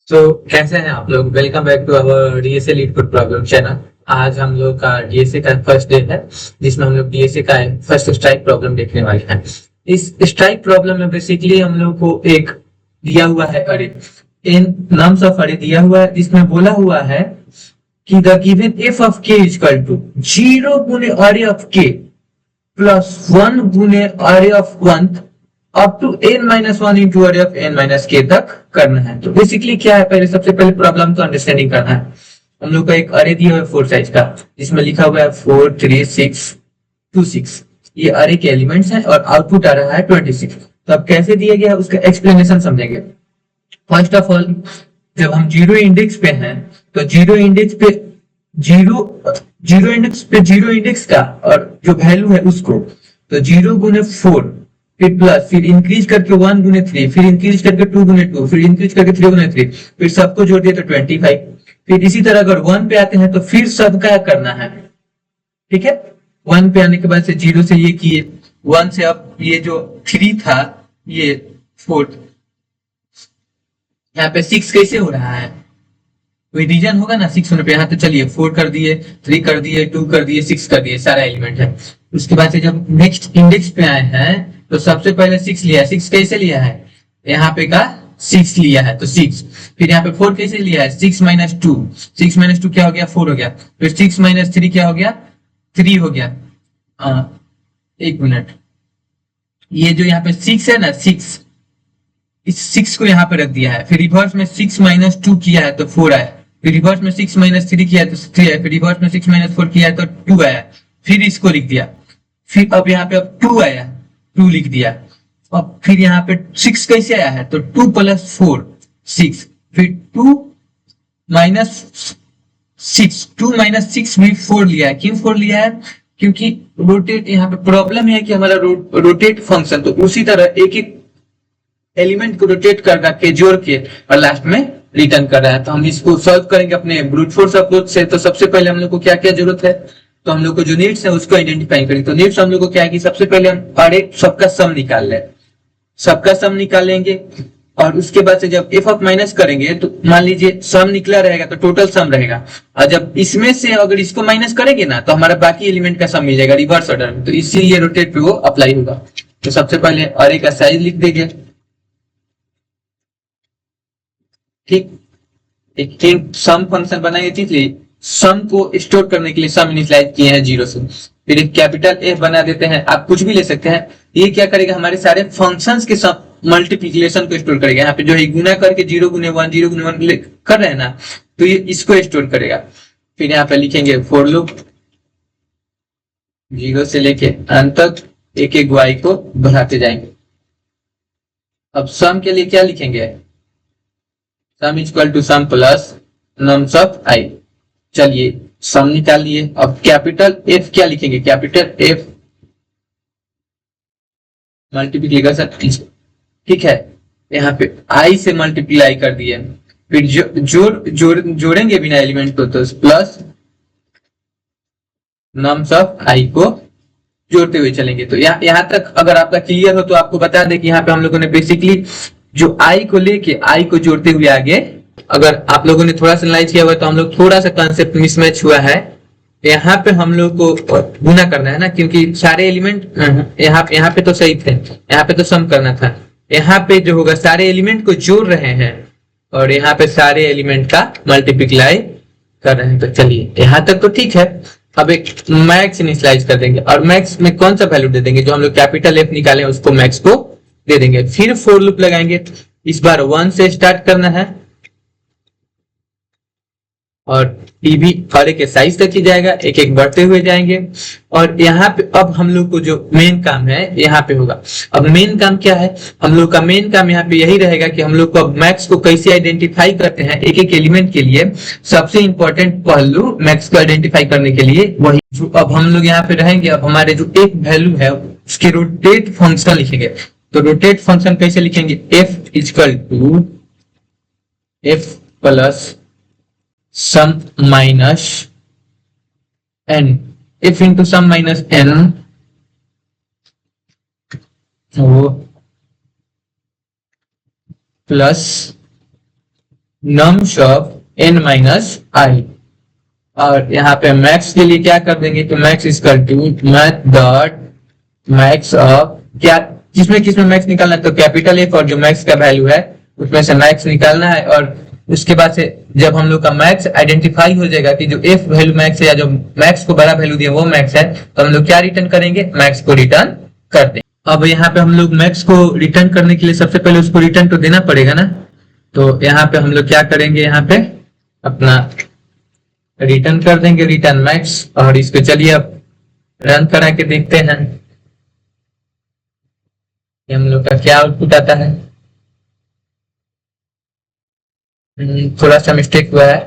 कैसे हैं आप लोग। Welcome back to our DSA lead food problem channel. आज हम लोग का डीएसए का फर्स्ट डे है, जिसमें हम लोग डीएसए का फर्स्ट स्ट्राइक प्रॉब्लम देखने वाले हैं। इस स्ट्राइक प्रॉब्लम में बेसिकली हम लोग को एक दिया हुआ है अरे, इन नम्स ऑफ अरे दिया हुआ है, जिसमें बोला हुआ है कि the given f of k is equal to 0 गुने अरे ऑफ के प्लस 1 गुने array of 1 up to n minus one into array of n minus k तक करना है। तो बेसिकली क्या है, पहले सबसे पहले प्रॉब्लम को अंडरस्टैंडिंग करना है। हम लोग का एक अरे दिया हुआ है 4 साइज का, जिसमें लिखा हुआ है 4 3 6 2 6। ये अरे के एलिमेंट्स हैं और आउटपुट आ रहा है 26। तो अब कैसे दिया गया है उसका एक्सप्लेनेशन समझेंगे। फर्स्ट ऑफ ऑल, जब हम जीरो इंडेक्स पे हैं तो जीरो जीरो इंडेक्स का और जो वैल्यू है उसको, तो 0 गुने 4 फिर प्लस फिर इंक्रीज करके 1 गुने 3 फिर इंक्रीज करके 2 गुने 2 फिर इंक्रीज करके 3 गुने 3 फिर सबको जोड़ दिया तो 25। फिर इसी तरह अगर 1 पे आते हैं तो फिर सबका करना है। ठीक है, 1 पे आने के बाद से 0 से ये किए, 1 से अब ये जो 3 था ये 4, यहाँ पे 6 कैसे हो रहा है, कोई रीजन होगा ना 6 होने पे। यहाँ तो चलिए 4 कर दिए, 3 कर दिए, 2 कर दिए, 6 कर दिए, सारा एलिमेंट है। उसके बाद से जब नेक्स्ट इंडेक्स पे आए हैं तो सबसे पहले 6 लिया है। 6 कैसे लिया है, यहाँ पे का 6 लिया है तो 6। फिर यहाँ पे 4 कैसे लिया है, 6 माइनस 2, 6 माइनस 2 क्या हो गया, 4 हो गया। फिर 6 माइनस 3 क्या हो गया, 3 हो गया। एक मिनट, ये जो यहाँ पे 6 है ना, 6, इस 6 को यहाँ पे रख दिया है। फिर रिवर्स में 6 माइनस 2 किया है तो 4 आया। फिर रिवर्स में 6 माइनस 3 किया है तो 3 आया। फिर रिवर्स में 6 माइनस 4 किया है तो 2 आया। फिर इसको लिख दिया। फिर अब यहाँ पे अब 2 आया, 2 लिख दिया। अब फिर यहाँ पे 6 कैसे आया है, तो 2 प्लस 4 6, फिर 2 माइनस 6, 2 माइनस 6 भी 4 लिया है। क्यों 4 लिया है, क्योंकि रोटेट, यहाँ पे प्रॉब्लम है कि हमारा रोटेट फंक्शन तो उसी तरह एक एक एलिमेंट को रोटेट कर के जोड़ के और लास्ट में रिटर्न कर रहा है। तो हम इसको सॉल्व करेंगे अपने ब्रूट फोर्स अप्रोच से। तो सबसे पहले हम लोग को क्या क्या जरूरत है, तो हम लोग को जो नीड्स है उसको आइडेंटिफाई करें। तो नीड्स हम लोग को क्या है कि सबसे पहले हम अरे सबका सम निकाल लें, सबका सम निकालेंगे। और उसके बाद से जब एफ ऑफ माइनस करेंगे तो मान लीजिए सम निकला रहेगा तो टोटल सम रहेगा। और जब इसमें से अगर इसको माइनस करेंगे ना तो हमारा बाकी एलिमेंट का सम मिल जाएगा रिवर्स ऑर्डर में। तो इसीलिए रोटेट पे वो अप्लाई होगा। तो सबसे पहले अरे का साइज लिख देंगे। ठीक, एक सम फंक्शन बनाएंगे। इसलिए सम को स्टोर करने के लिए सम इनिशियलाइज किए हैं 0 से। फिर एक कैपिटल एफ बना देते हैं, आप कुछ भी ले सकते हैं। ये क्या करेगा, हमारे सारे फंक्शंस के सम मल्टीप्लिकेशन को स्टोर करेगा। यहाँ पे जो है गुना करके 0 गुने 1 0 गुने 1 कर रहे हैं ना, तो ये इसको स्टोर करेगा। फिर यहाँ पे लिखेंगे फॉर लूप 0 से लेके अंत तक एक एक वाई को बढ़ाते जाएंगे। अब सम के लिए क्या लिखेंगे, sum equal to sum plus nums of I. चलिए सम निकाल लिए। अब कैपिटल एफ क्या लिखेंगे, कैपिटल एफ मल्टीप्लीकेशन। ठीक है, यहाँ पे आई से मल्टीप्लाई कर दिए। फिर जोड़ेंगे बिना एलिमेंट को, तो प्लस नम्स ऑफ आई को जोड़ते हुए चलेंगे। तो यहाँ तक अगर आपका क्लियर हो तो आपको बता दें कि यहाँ पे हम लोगों ने बेसिकली जो आई को लेके आई को जोड़ते हुए आगे, अगर आप लोगों ने थोड़ा सा एनालाइज किया हुआ तो हम लोग थोड़ा सा कॉन्सेप्ट मिसमैच हुआ है। यहाँ पे हम लोग को गुना करना है ना, क्योंकि सारे एलिमेंट यहाँ पे तो सही थे, यहाँ पे तो सम करना था। यहाँ पे जो होगा सारे एलिमेंट को जोड़ रहे हैं और यहाँ पे सारे एलिमेंट का मल्टीप्लाई कर रहे हैं। तो चलिए यहाँ तक तो ठीक है। अब एक मैक्स इनिशियलाइज कर देंगे और मैक्स में कौन सा वैल्यू दे देंगे, जो हम लोग कैपिटल एफ निकाले उसको मैक्स को दे देंगे। फिर फॉर लूप लगाएंगे, इस बार 1 से स्टार्ट करना है और टीबी अरे के साइज तक ही जाएगा, एक एक बढ़ते हुए जाएंगे। और यहाँ पे अब हम लोग को जो मेन काम है यहाँ पे होगा। अब मेन काम क्या है, हम लोग का मेन काम यहाँ पे यही रहेगा कि हम लोग को अब मैक्स को कैसे आइडेंटिफाई करते हैं एक एक एलिमेंट के लिए। सबसे इंपॉर्टेंट पहलू मैक्स को आइडेंटिफाई करने के लिए वही जो अब हम लोग यहाँ पे रहेंगे। अब हमारे जो एक वैल्यू है उसके रोटेट फंक्शन लिखेंगे। तो रोटेट फंक्शन कैसे लिखेंगे, F equal to F plus sum minus n, if into sum minus n वो plus nums of n minus I. और यहाँ पे मैक्स के लिए क्या कर देंगे कि max equal to math dot max of क्या, किसमें मैक्स निकालना है, तो कैपिटल एफ और जो मैक्स का वैल्यू है उसमें से मैक्स निकालना है। और उसके बाद से जब हम लोग का मैक्स आइडेंटिफाई हो जाएगा कि जो एफ वैल्यू मैक्स है या जो मैक्स को बड़ा वैल्यू दिया वो मैक्स है, तो हम लोग क्या रिटर्न करेंगे, मैक्स को रिटर्न कर देंगे। अब यहाँ पे हम लोग मैक्स को रिटर्न करने के लिए सबसे पहले उसको रिटर्न तो देना पड़ेगा ना, तो यहाँ पे हम लोग क्या करेंगे, यहाँ पे अपना रिटर्न कर देंगे, रिटर्न मैक्स। और इसको चलिए अब रन करा के देखते हैं हम लोग का क्या आउटपुट आता है। थोड़ा सा मिस्टेक हुआ है,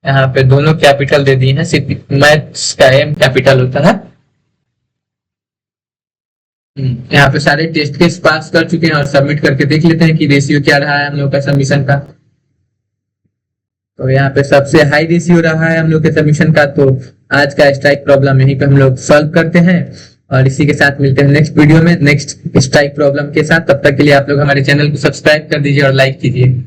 यहाँ पे दोनों कैपिटल दे दिए हैं, सिर्फ मैथ्स का एम कैपिटल होता है। यहाँ पे सारे टेस्ट केस पास कर चुके हैं और सबमिट करके देख लेते हैं कि रेशियो क्या रहा है हम लोग का सबमिशन का। तो यहाँ पे सबसे हाई रेशियो रहा है हम लोग के सबमिशन का। तो आज का स्ट्राइक प्रॉब्लम यहीं पे हम लोग सॉल्व करते हैं और इसी के साथ मिलते हैं नेक्स्ट वीडियो में नेक्स्ट स्ट्राइक प्रॉब्लम के साथ। तब तक के लिए आप लोग हमारे चैनल को सब्सक्राइब कर दीजिए और लाइक कीजिए।